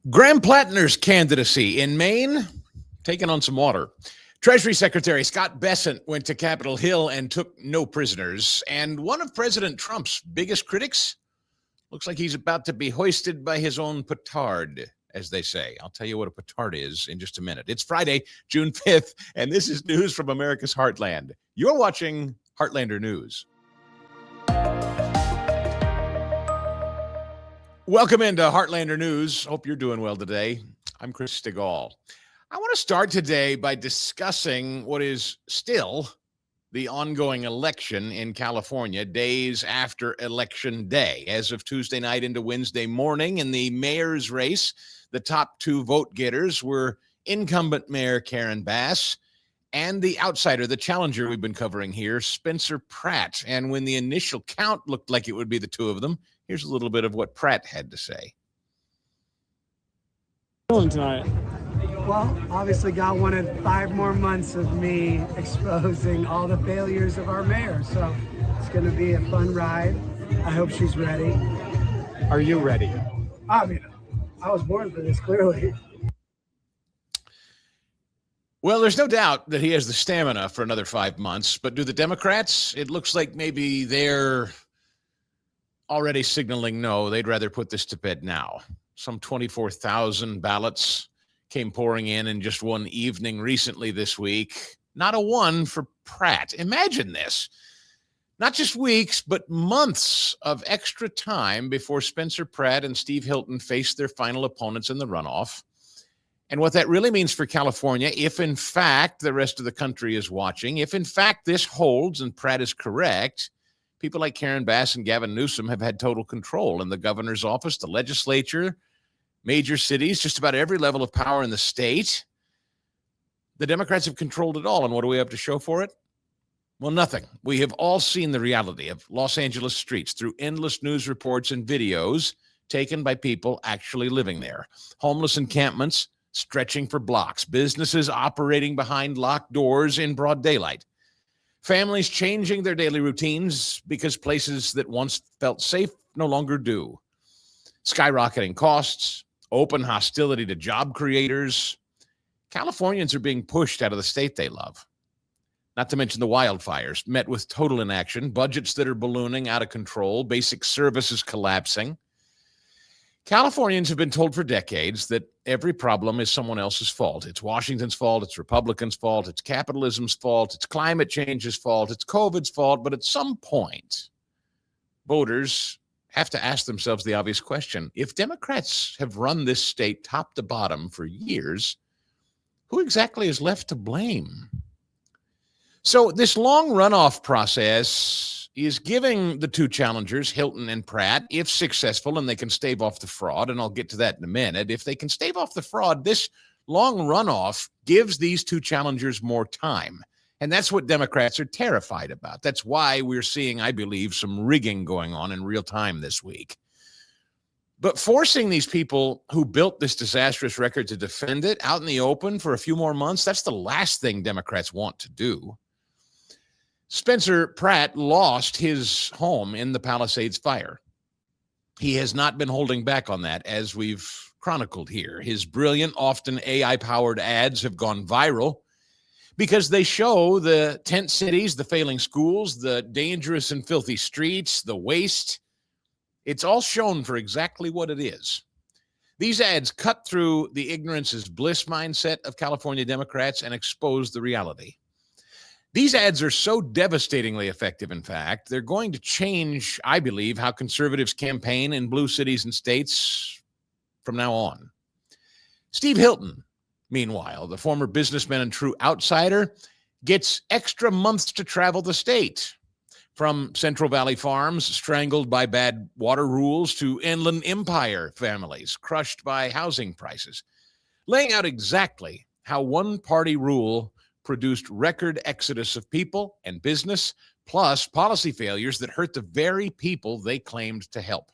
Graham Plattner's candidacy in Maine, taking on some water. Treasury Secretary Scott Bessent went to Capitol Hill and took no prisoners. And one of President Trump's biggest critics looks like he's about to be hoisted by his own petard, as they say. I'll tell you what a petard is in just a minute. It's Friday, June 5th, and this is news from America's Heartland. You're watching Heartlander News. Welcome into Heartlander News. Hope you're doing well today. I'm Chris Stigall. I want to start today by discussing what is still the ongoing election in California, days after Election Day. As of Tuesday night into Wednesday morning, in the mayor's race, the top two vote getters were incumbent Mayor Karen Bass and the outsider, the challenger we've been covering here, Spencer Pratt. And when the initial count looked like it would be the two of them, here's a little bit of what Pratt had to say. Tonight. Well, obviously God wanted 5 more months of me exposing all the failures of our mayor. So it's going to be a fun ride. I hope she's ready. Are you ready? I mean, I was born for this, clearly. Well, there's no doubt that he has the stamina for another 5 months, but do the Democrats? It looks like maybe they're already signaling no, they'd rather put this to bed now. Some 24,000 ballots came pouring in just one evening recently this week. Not a one for Pratt. Imagine this. Not just weeks, but months of extra time before Spencer Pratt and Steve Hilton face their final opponents in the runoff. And what that really means for California, if in fact the rest of the country is watching, if in fact this holds and Pratt is correct, people like Karen Bass and Gavin Newsom have had total control in the governor's office, the legislature, major cities, just about every level of power in the state. The Democrats have controlled it all. And what do we have to show for it? Well, nothing. We have all seen the reality of Los Angeles streets through endless news reports and videos taken by people actually living there. Homeless encampments stretching for blocks, businesses operating behind locked doors in broad daylight. Families changing their daily routines because places that once felt safe no longer do. Skyrocketing costs, open hostility to job creators. Californians are being pushed out of the state they love. Not to mention the wildfires, met with total inaction, budgets that are ballooning out of control, basic services collapsing. Californians have been told for decades that every problem is someone else's fault. It's Washington's fault, it's Republicans' fault, it's capitalism's fault, it's climate change's fault, it's COVID's fault. But at some point, voters have to ask themselves the obvious question. If Democrats have run this state top to bottom for years, who exactly is left to blame? So this long runoff process is giving the two challengers, Hilton and Pratt, if successful and they can stave off the fraud, and I'll get to that in a minute, if they can stave off the fraud, this long runoff gives these two challengers more time. And that's what Democrats are terrified about. That's why we're seeing, I believe, some rigging going on in real time this week. But forcing these people who built this disastrous record to defend it out in the open for a few more months, that's the last thing Democrats want to do. Spencer Pratt lost his home in the Palisades fire. He has not been holding back on that, as we've chronicled here. His brilliant, often AI-powered ads have gone viral because they show the tent cities, the failing schools, the dangerous and filthy streets, the waste. It's all shown for exactly what it is. These ads cut through the ignorance is bliss mindset of California Democrats and expose the reality. These ads are so devastatingly effective, in fact, they're going to change, I believe, how conservatives campaign in blue cities and states from now on. Steve Hilton, meanwhile, the former businessman and true outsider, gets extra months to travel the state. From Central Valley farms strangled by bad water rules to Inland Empire families crushed by housing prices, laying out exactly how one-party rule produced record exodus of people and business, plus policy failures that hurt the very people they claimed to help.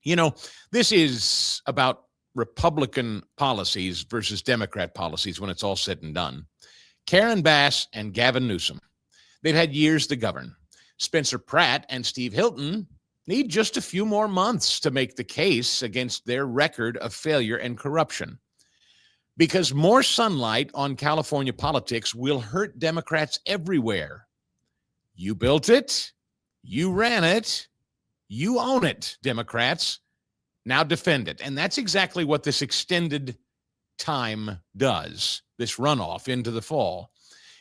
You know, this is about Republican policies versus Democrat policies when it's all said and done. Karen Bass and Gavin Newsom, they've had years to govern. Spencer Pratt and Steve Hilton need just a few more months to make the case against their record of failure and corruption. Because more sunlight on California politics will hurt Democrats everywhere. You built it, you ran it, you own it, Democrats. Now defend it. And that's exactly what this extended time does, this runoff into the fall.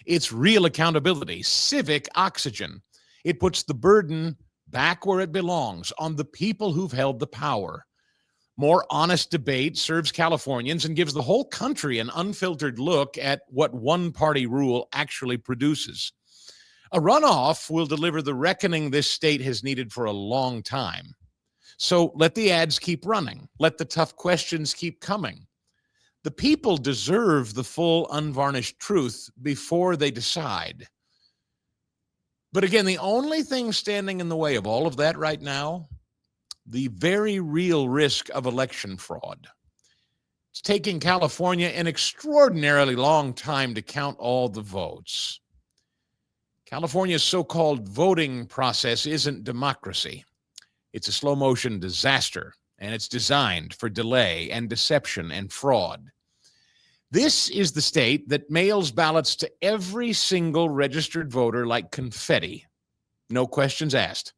It's real accountability, civic oxygen. It puts the burden back where it belongs, on the people who've held the power. More honest debate serves Californians and gives the whole country an unfiltered look at what one-party rule actually produces. A runoff will deliver the reckoning this state has needed for a long time. So let the ads keep running. Let the tough questions keep coming. The people deserve the full, unvarnished truth before they decide. But again, the only thing standing in the way of all of that right now, the very real risk of election fraud. It's taking California an extraordinarily long time to count all the votes. California's so-called voting process isn't democracy. It's a slow-motion disaster, and it's designed for delay and deception and fraud. This is the state that mails ballots to every single registered voter like confetti. No questions asked.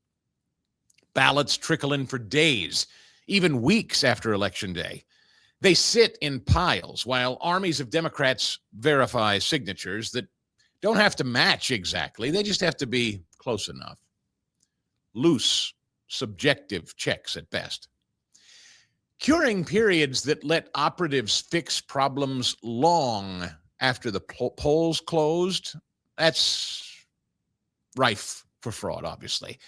Ballots trickle in for days, even weeks after Election Day. They sit in piles while armies of Democrats verify signatures that don't have to match exactly. They just have to be close enough. Loose, subjective checks at best. Curing periods that let operatives fix problems long after the polls closed, that's rife for fraud, obviously.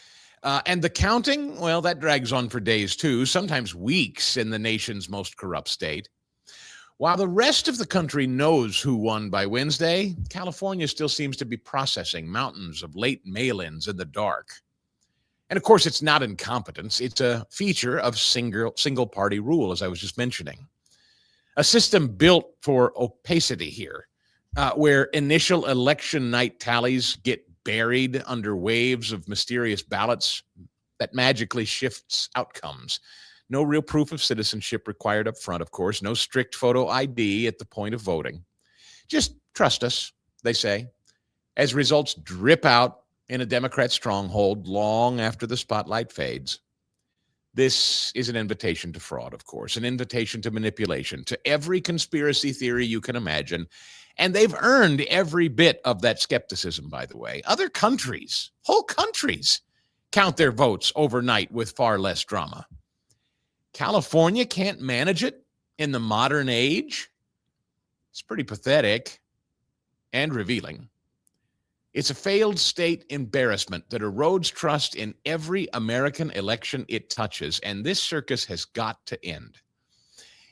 And the counting, well, that drags on for days too, sometimes weeks in the nation's most corrupt state. While the rest of the country knows who won by Wednesday, California still seems to be processing mountains of late mail-ins in the dark. And of course, it's not incompetence. It's a feature of single party rule, as I was just mentioning. A system built for opacity here, where initial election night tallies get buried under waves of mysterious ballots that magically shifts outcomes. No real proof of citizenship required up front, of course. No strict photo ID at the point of voting. Just trust us, they say, as results drip out in a Democrat stronghold long after the spotlight fades. This is an invitation to fraud, of course, an invitation to manipulation, to every conspiracy theory you can imagine. And they've earned every bit of that skepticism, by the way. Other countries, whole countries, count their votes overnight with far less drama. California can't manage it in the modern age. It's pretty pathetic and revealing. It's a failed state embarrassment that erodes trust in every American election it touches, and this circus has got to end.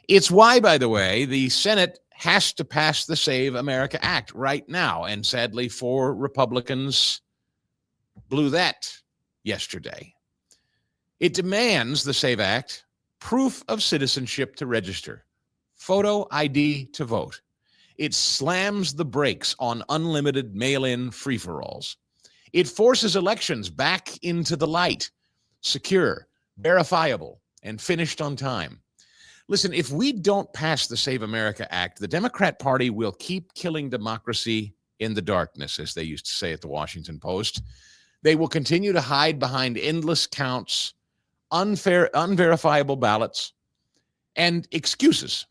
It's why, by the way, the Senate has to pass the Save America Act right now, and sadly, 4 Republicans blew that yesterday. It demands, the Save Act, proof of citizenship to register, photo ID to vote. It slams the brakes on unlimited mail-in free-for-alls. It forces elections back into the light, secure, verifiable, and finished on time. Listen, if we don't pass the Save America Act, the Democrat Party will keep killing democracy in the darkness, as they used to say at the Washington Post. They will continue to hide behind endless counts, unverifiable ballots, and excuses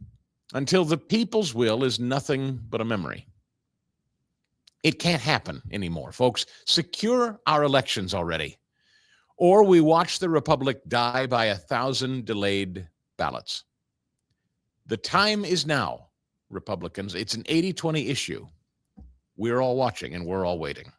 until the people's will is nothing but a memory. It can't happen anymore, folks. Secure our elections already, or we watch the republic die by 1,000 delayed ballots. The time is now, Republicans. It's an 80-20 issue. We're all watching and we're all waiting.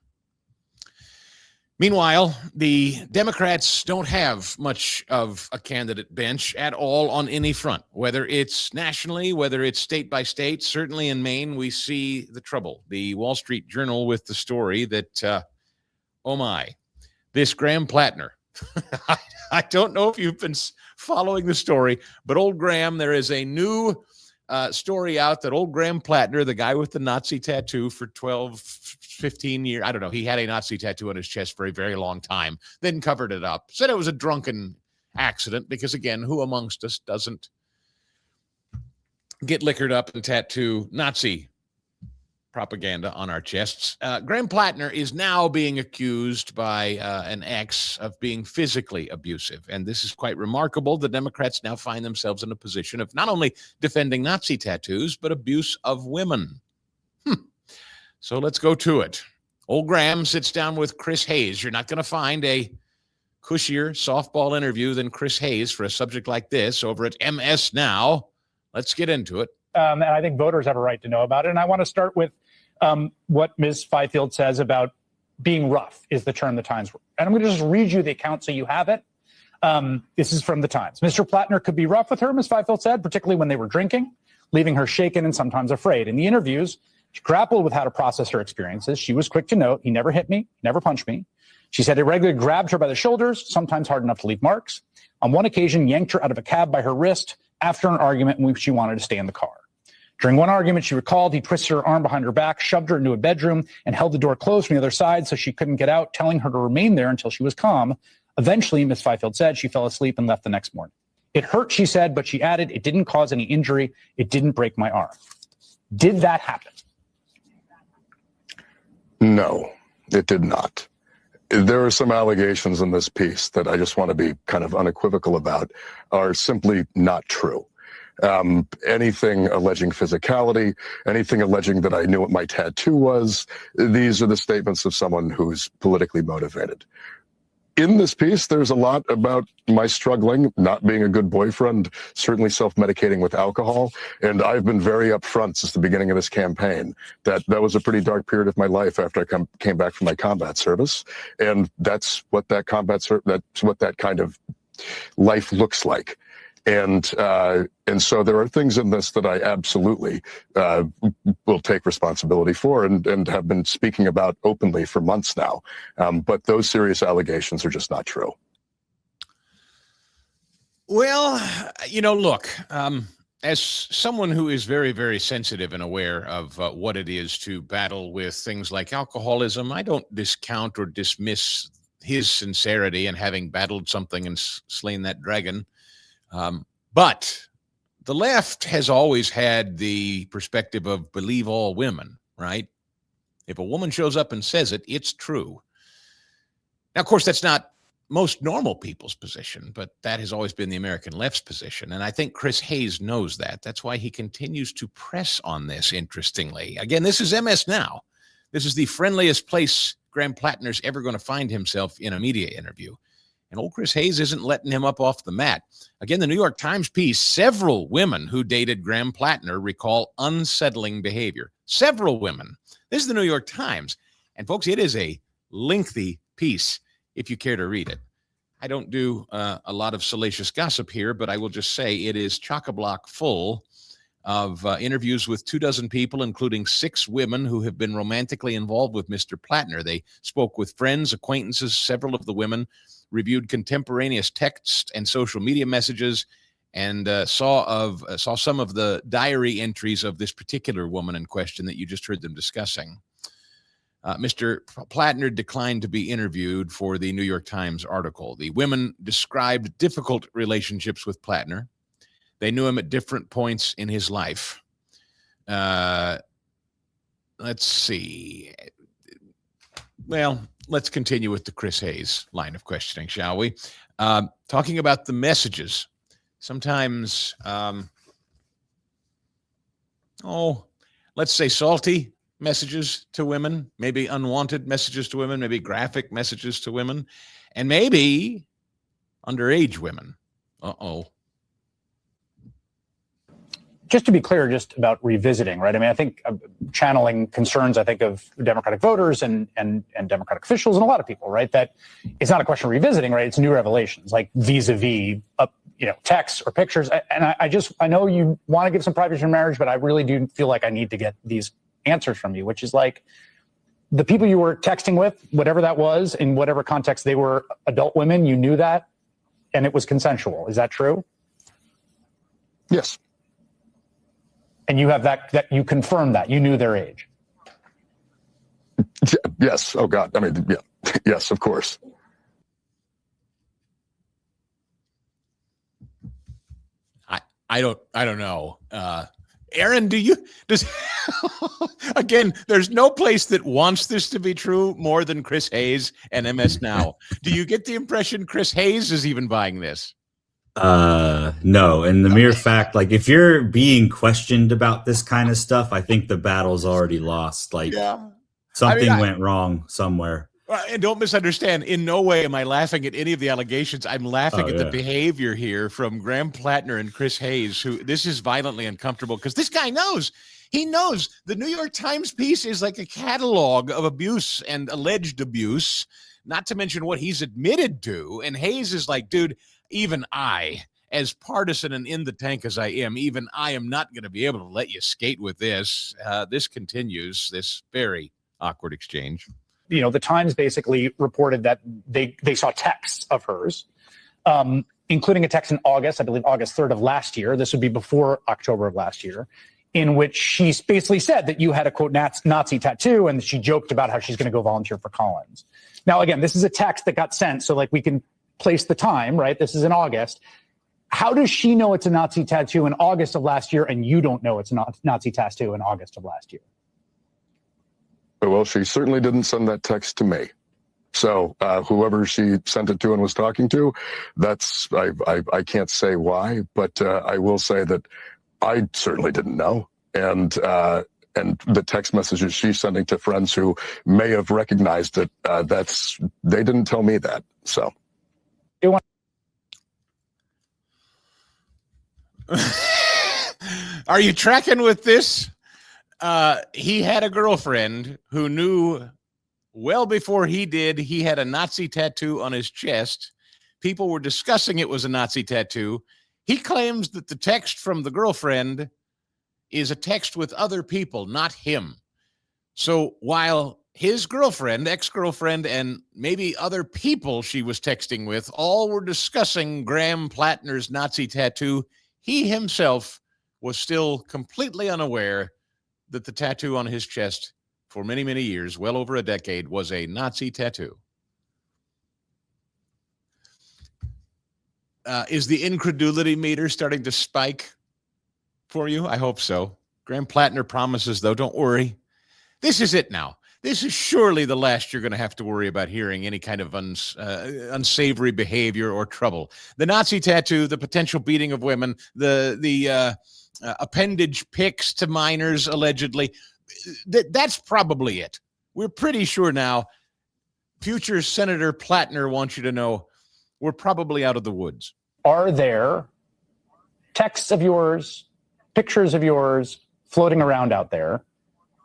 Meanwhile, the Democrats don't have much of a candidate bench at all on any front, whether it's nationally, whether it's state by state. Certainly in Maine, we see the trouble. The Wall Street Journal with the story that, oh my, this Graham Plattner. I don't know if you've been following the story, but old Graham, there is a new story out that old Graham Plattner, the guy with the Nazi tattoo for 15 years. I don't know. He had a Nazi tattoo on his chest for a very long time, then covered it up, said it was a drunken accident because, again, who amongst us doesn't get liquored up and tattoo Nazi propaganda on our chests? Graham Plattner is now being accused by an ex of being physically abusive. And this is quite remarkable. The Democrats now find themselves in a position of not only defending Nazi tattoos, but abuse of women. So let's go to it. Old Graham sits down with Chris Hayes. You're not going to find a cushier softball interview than Chris Hayes for a subject like this over at MS Now. Let's get into it. And I think voters have a right to know about it. And I want to start with what Ms. Fifield says about being rough is the term the Times. And I'm going to just read you the account so you have it. This is from the Times. Mr. Plattner could be rough with her, Ms. Fifield said, particularly when they were drinking, leaving her shaken and sometimes afraid. In the interviews, she grappled with how to process her experiences. She was quick to note, he never hit me, never punched me. She said he regularly grabbed her by the shoulders, sometimes hard enough to leave marks. On one occasion, yanked her out of a cab by her wrist after an argument in which she wanted to stay in the car. During one argument, she recalled he twisted her arm behind her back, shoved her into a bedroom, and held the door closed from the other side so she couldn't get out, telling her to remain there until she was calm. Eventually, Ms. Fifield said she fell asleep and left the next morning. It hurt, she said, but she added, it didn't cause any injury. It didn't break my arm. Did that happen? No, it did not. There are some allegations in this piece that I just want to be kind of unequivocal about are simply not true. Anything alleging physicality, anything alleging that I knew what my tattoo was, these are the statements of someone who's politically motivated. In this piece, there's a lot about my struggling, not being a good boyfriend, certainly self-medicating with alcohol. And I've been very upfront since the beginning of this campaign that was a pretty dark period of my life after I came back from my combat service. And that's what that kind of life looks like. And so there are things in this that I absolutely will take responsibility for and have been speaking about openly for months now. But those serious allegations are just not true. Well, look, as someone who is very, very sensitive and aware of what it is to battle with things like alcoholism, I don't discount or dismiss his sincerity in having battled something and slain that dragon. But the left has always had the perspective of believe all women, right? If a woman shows up and says it, it's true. Now, of course, that's not most normal people's position, but that has always been the American left's position. And I think Chris Hayes knows that. That's why he continues to press on this, interestingly. Again, this is MS Now. This is the friendliest place Graham Plattner's ever going to find himself in a media interview. And old Chris Hayes isn't letting him up off the mat. Again, the New York Times piece, several women who dated Graham Plattner recall unsettling behavior. Several women. This is the New York Times. And folks, it is a lengthy piece if you care to read it. I don't do a lot of salacious gossip here, but I will just say it is chock-a-block full of interviews with 24 people, including 6 women who have been romantically involved with Mr. Plattner. They spoke with friends, acquaintances. Several of the women reviewed contemporaneous texts and social media messages, and saw some of the diary entries of this particular woman in question that you just heard them discussing. Mr. Plattner declined to be interviewed for the New York Times article. The women described difficult relationships with Plattner. They knew him at different points in his life. Let's see. Well, let's continue with the Chris Hayes line of questioning, shall we? Talking about the messages. Sometimes, let's say salty messages to women, maybe unwanted messages to women, maybe graphic messages to women, and maybe underage women. Just to be clear, just about revisiting, right? I mean, I think channeling concerns, I think, of Democratic voters and Democratic officials and a lot of people, right? That it's not a question of revisiting, right? It's new revelations, like vis-a-vis, texts or pictures. And I know you want to give some privacy in marriage, but I really do feel like I need to get these answers from you, which is like the people you were texting with, whatever that was, in whatever context they were adult women, you knew that, and it was consensual. Is that true? Yes. And you have that you confirmed that you knew their age. Yes. Oh God. I mean, yeah. Yes, of course. I don't know. Aaron, does again, there's no place that wants this to be true more than Chris Hayes and MS Now. Do you get the impression Chris Hayes is even buying this? No. And the mere fact, like, if you're being questioned about this kind of stuff, I think the battle's already lost. Like, something went wrong somewhere. And don't misunderstand. In no way am I laughing at any of the allegations. I'm laughing at the behavior here from Graham Plattner and Chris Hayes, who this is violently uncomfortable because this guy knows. He knows the New York Times piece is like a catalog of abuse and alleged abuse, not to mention what he's admitted to. And Hayes is like, dude, even I, as partisan and in the tank as I am, even I am not going to be able to let you skate with this. This continues, this very awkward exchange. You know, the Times basically reported that they saw texts of hers, including a text in August, I believe August 3rd of last year. This would be before October of last year, in which she basically said that you had a, quote, Nazi tattoo, and she joked about how she's going to go volunteer for Collins. Now, again, this is a text that got sent, so like we can place the time, right? This is in August. How does she know it's a Nazi tattoo in August of last year, and you don't know it's a Nazi tattoo in August of last year? Well, she certainly didn't send that text to me. So whoever she sent it to and was talking to, that's I can't say why, but I will say that I certainly didn't know. And the text messages she's sending to friends who may have recognized it, they didn't tell me that. So. Are you tracking with this? He had a girlfriend who knew well before he did, he had a Nazi tattoo on his chest. People were discussing it was a Nazi tattoo. He claims that the text from the girlfriend is a text with other people, not him. So while his girlfriend, ex-girlfriend, and maybe other people she was texting with all were discussing Graham Plattner's Nazi tattoo, he himself was still completely unaware that the tattoo on his chest for many, many years, well over a decade, was a Nazi tattoo. Is the incredulity meter starting to spike for you? I hope so. Graham Plattner promises, though, don't worry. This is it now. This is surely the last you're going to have to worry about hearing any kind of unsavory behavior or trouble. The Nazi tattoo, the potential beating of women, the appendage pics to minors, allegedly. That's probably it. We're pretty sure now. Future Senator Plattner wants you to know we're probably out of the woods. Are there texts of yours, pictures of yours floating around out there,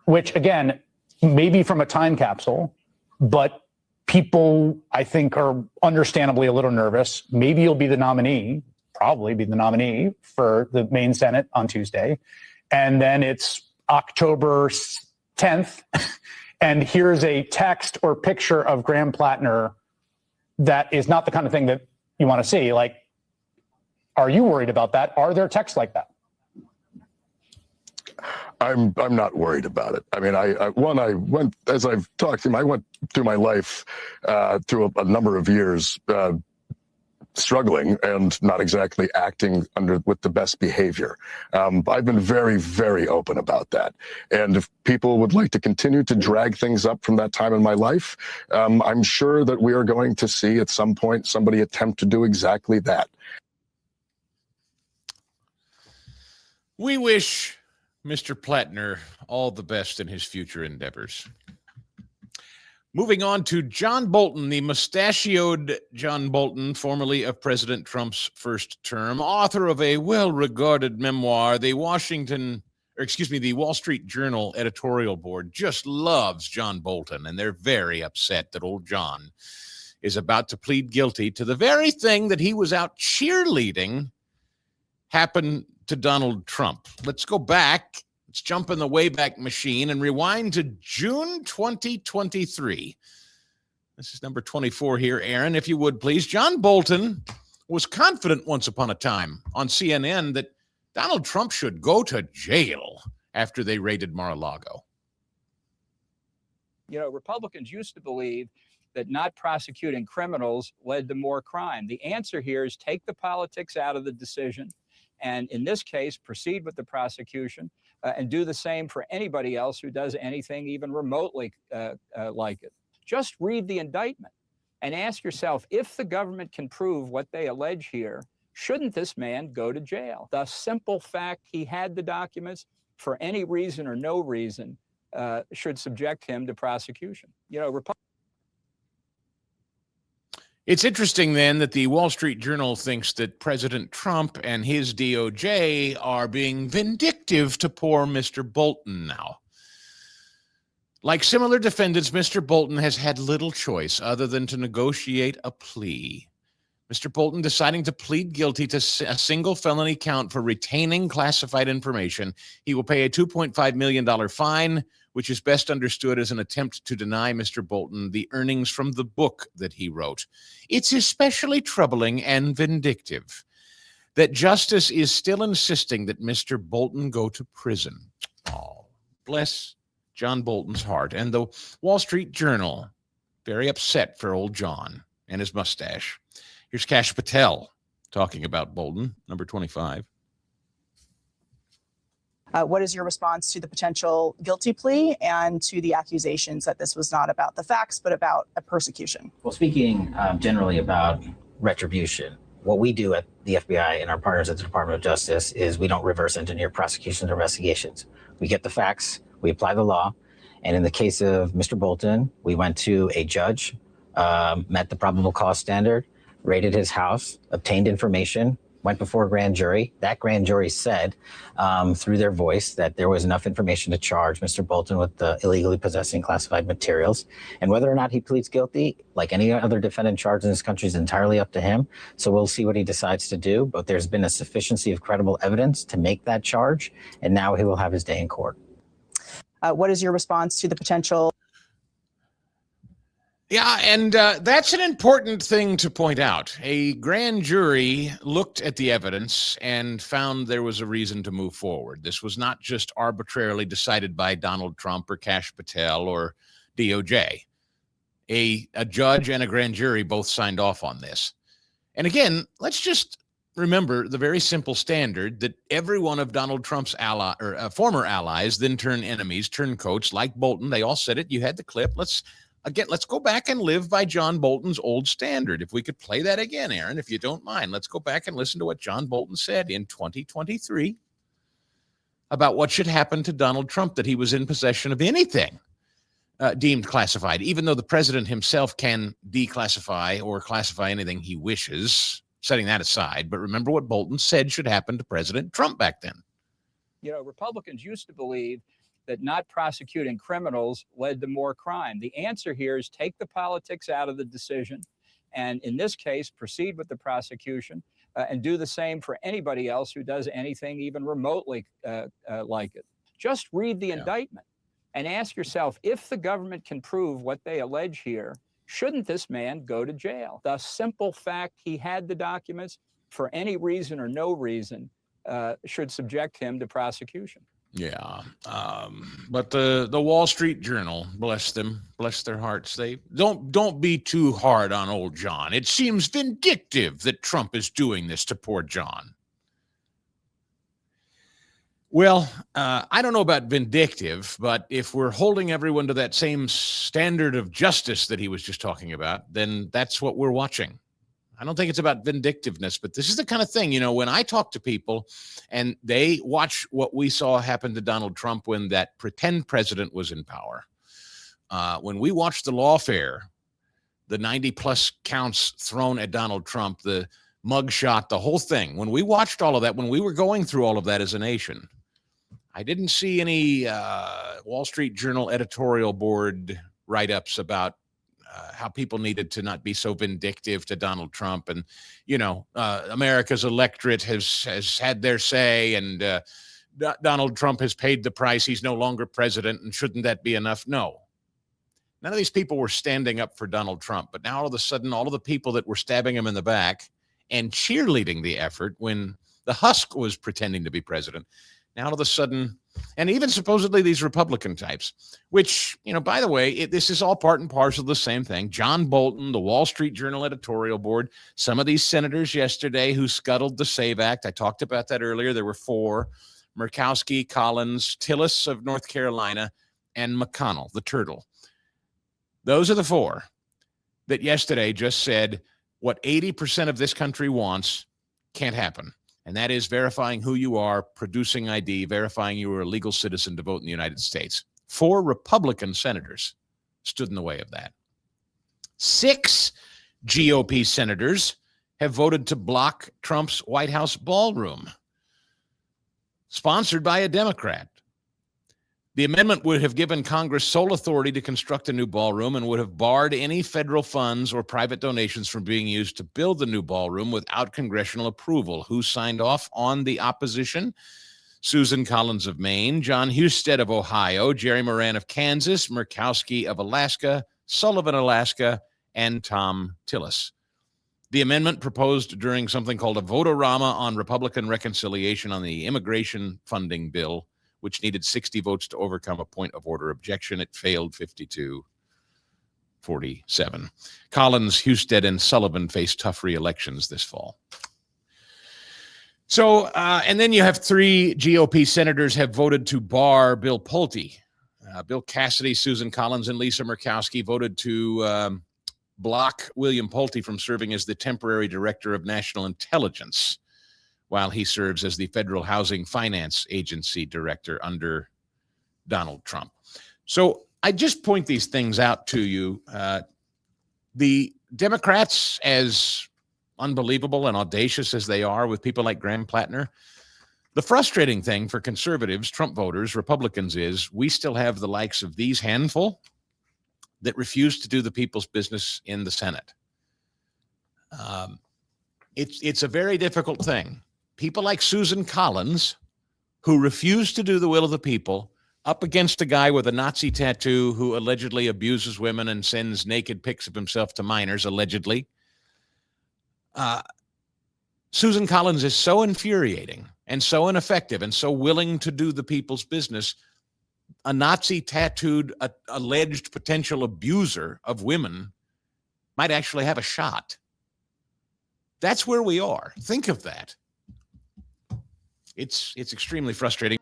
which, again, maybe from a time capsule, but people, I think, are understandably a little nervous. Maybe you'll be the nominee, probably be the nominee for the Maine Senate on Tuesday. And then it's October 10th, and here's a text or picture of Graham Plattner that is not the kind of thing that you want to see. Like, are you worried about that? Are there texts like that? I'm not worried about it. I mean, I went, as I've talked to him, I went through my life through a number of years struggling and not exactly acting with the best behavior. I've been very, very open about that. And if people would like to continue to drag things up from that time in my life, I'm sure that we are going to see at some point somebody attempt to do exactly that. We wish Mr. Plattner all the best in his future endeavors. Moving on to John Bolton, the mustachioed John Bolton, formerly of President Trump's first term, author of a well-regarded memoir. The Wall Street Journal editorial board just loves John Bolton, and they're very upset that old John is about to plead guilty to the very thing that he was out cheerleading happened to Donald Trump. Let's go back. Let's jump in the Wayback Machine and rewind to June 2023. This is number 24 here, Aaron, if you would, please. John Bolton was confident once upon a time on CNN that Donald Trump should go to jail after they raided Mar-a-Lago. You know, Republicans used to believe that not prosecuting criminals led to more crime. The answer here is take the politics out of the decision, and in this case, proceed with the prosecution and do the same for anybody else who does anything even remotely like it. Just read the indictment and ask yourself, if the government can prove what they allege here, shouldn't this man go to jail? The simple fact he had the documents for any reason or no reason should subject him to prosecution. You know, It's interesting then that the Wall Street Journal thinks that President Trump and his DOJ are being vindictive to poor Mr. Bolton now. Like similar defendants, Mr. Bolton has had little choice other than to negotiate a plea. Mr. Bolton deciding to plead guilty to a single felony count for retaining classified information. He will pay a $2.5 million fine, which is best understood as an attempt to deny Mr. Bolton the earnings from the book that he wrote. It's especially troubling and vindictive that justice is still insisting that Mr. Bolton go to prison. Oh, bless John Bolton's heart. And the Wall Street Journal, very upset for old John and his mustache. Here's Kash Patel talking about Bolton, number 25. What is your response to the potential guilty plea and to the accusations that this was not about the facts, but about a persecution? Well, speaking generally about retribution, what we do at the FBI and our partners at the Department of Justice is we don't reverse engineer prosecutions or investigations. We get the facts, we apply the law. And in the case of Mr. Bolton, we went to a judge, met the probable cause standard, raided his house, obtained information, went before a grand jury. That grand jury said through their voice that there was enough information to charge Mr. Bolton with illegally possessing classified materials. And whether or not he pleads guilty, like any other defendant charged in this country, is entirely up to him. So we'll see what he decides to do. But there's been a sufficiency of credible evidence to make that charge. And now he will have his day in court. What is your response to the potential? Yeah, and that's an important thing to point out. A grand jury looked at the evidence and found there was a reason to move forward. This was not just arbitrarily decided by Donald Trump or Kash Patel or DOJ. A judge and a grand jury both signed off on this. And again, let's just remember the very simple standard that every one of Donald Trump's former allies, then turned enemies, turncoats, like Bolton, they all said it. You had the clip. Let's go back and live by John Bolton's old standard. If we could play that again, Aaron, if you don't mind, let's go back and listen to what John Bolton said in 2023 about what should happen to Donald Trump, that he was in possession of anything deemed classified, even though the president himself can declassify or classify anything he wishes, setting that aside. But remember what Bolton said should happen to President Trump back then. You know, Republicans used to believe that not prosecuting criminals led to more crime. The answer here is take the politics out of the decision, and in this case, proceed with the prosecution and do the same for anybody else who does anything even remotely like it. Just read the indictment and ask yourself, if the government can prove what they allege here, shouldn't this man go to jail? The simple fact he had the documents for any reason or no reason should subject him to prosecution. Yeah, but the Wall Street Journal, bless them, bless their hearts, they don't be too hard on old John. It seems vindictive that Trump is doing this to poor John. Well, I don't know about vindictive, but if we're holding everyone to that same standard of justice that he was just talking about, then that's what we're watching. I don't think it's about vindictiveness, but this is the kind of thing, you know, when I talk to people and they watch what we saw happen to Donald Trump when that pretend president was in power, when we watched the lawfare, the 90 plus counts thrown at Donald Trump, the mugshot, the whole thing, when we watched all of that, when we were going through all of that as a nation, I didn't see any Wall Street Journal editorial board write-ups about how people needed to not be so vindictive to Donald Trump. And, you know, America's electorate has had their say, and Donald Trump has paid the price. He's no longer president, and shouldn't that be enough? No. None of these people were standing up for Donald Trump. But now all of a sudden, all of the people that were stabbing him in the back and cheerleading the effort when the husk was pretending to be president, Now all of a sudden, and even supposedly these Republican types, which, by the way, this is all part and parcel of the same thing. John Bolton, the Wall Street Journal editorial board, some of these senators yesterday who scuttled the SAVE Act. I talked about that earlier. There were 4, Murkowski, Collins, Tillis of North Carolina, and McConnell, the turtle. Those are the 4 that yesterday just said what 80% of this country wants can't happen. And that is verifying who you are, producing ID, verifying you are a legal citizen to vote in the United States. 4 Republican senators stood in the way of that. 6 GOP senators have voted to block Trump's White House ballroom, sponsored by a Democrat. The amendment would have given Congress sole authority to construct a new ballroom and would have barred any federal funds or private donations from being used to build the new ballroom without congressional approval. Who signed off on the opposition? Susan Collins of Maine, John Husted of Ohio, Jerry Moran of Kansas, Murkowski of Alaska, Sullivan, Alaska, and Tom Tillis. The amendment proposed during something called a vote-a-rama on Republican reconciliation on the immigration funding bill, which needed 60 votes to overcome a point of order objection. It failed 52-47. Collins, Husted, and Sullivan face tough re-elections this fall. So, and then you have 3 GOP senators have voted to bar Bill Pulte. Bill Cassidy, Susan Collins, and Lisa Murkowski voted to block William Pulte from serving as the temporary director of national intelligence while he serves as the Federal Housing Finance Agency director under Donald Trump. So I just point these things out to you. The Democrats, as unbelievable and audacious as they are with people like Graham Plattner, the frustrating thing for conservatives, Trump voters, Republicans is we still have the likes of these handful that refuse to do the people's business in the Senate. It's a very difficult thing. People like Susan Collins, who refuse to do the will of the people, up against a guy with a Nazi tattoo who allegedly abuses women and sends naked pics of himself to minors, allegedly. Susan Collins is so infuriating and so ineffective and so willing to do the people's business. A Nazi tattooed, alleged potential abuser of women might actually have a shot. That's where we are. Think of that. It's extremely frustrating.